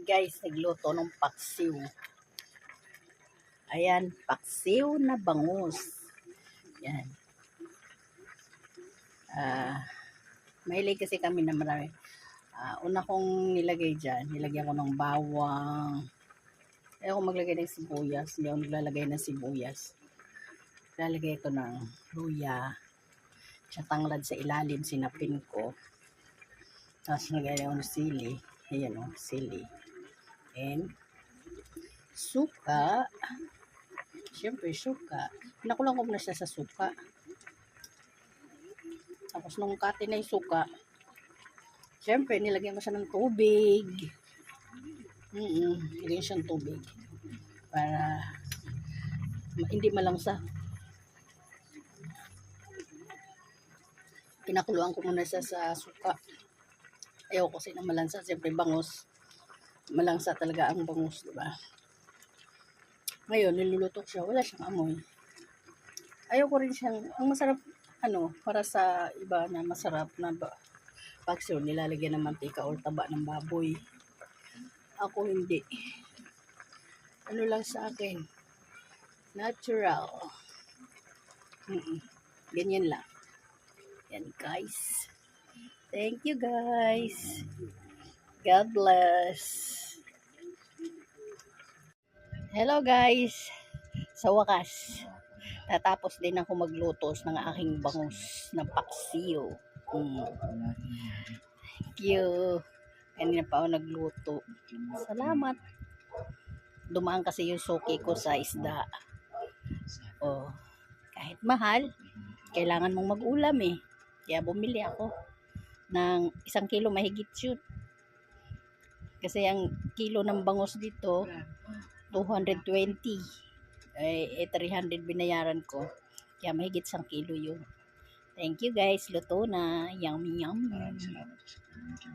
Guys, nagluto ng paksiw. Ayan, paksiw na bangus. Yan. Mahilig kasi kami na marami. Una kong nilagay dyan, nilagyan ko ng bawang. Ayaw ko maglagay ng sibuyas. Hindi ako naglalagay ng sibuyas. Lalagay ko ng luya. Tsaka tanglad sa ilalim, sinapin ko. Tapos nagay ako ng sili. Ayan o, sili. And suka. Siyempre, suka. Pinakulang ko muna siya sa suka. Tapos nung kati na yung suka, siyempre, nilagyan ko siya ng tubig. Nilagyan siya ng tubig. Para hindi malangsa. Pinakuluan ko muna siya sa suka. Ayaw ko kasi na malansa. Siyempre, bangus. Malangsa talaga ang bangus, diba? Ngayon, niluluto siya. Wala siyang amoy. Ayaw ko rin siyang, ang masarap, para sa iba na masarap na paksiw, nilalagyan ng mantika o taba ng baboy. Ako hindi. Ano lang sa akin? Natural. Ganyan lang. Yan, guys. Thank you, guys. God bless. Hello, guys. Sa wakas, tatapos din ako magluto ng aking bangus na paksiw. Thank you. Kanina pa ako nagluto. Salamat. Dumaan kasi yung suki ko sa isda. Kahit mahal, kailangan mong mag-ulam eh. Kaya bumili ako ng 1 kilo mahigit yun. Kasi ang kilo ng bangus dito, 220. 300 binayaran ko. Kaya mahigit 1 kilo yun. Thank you guys. Luto na. Yummy, yummy.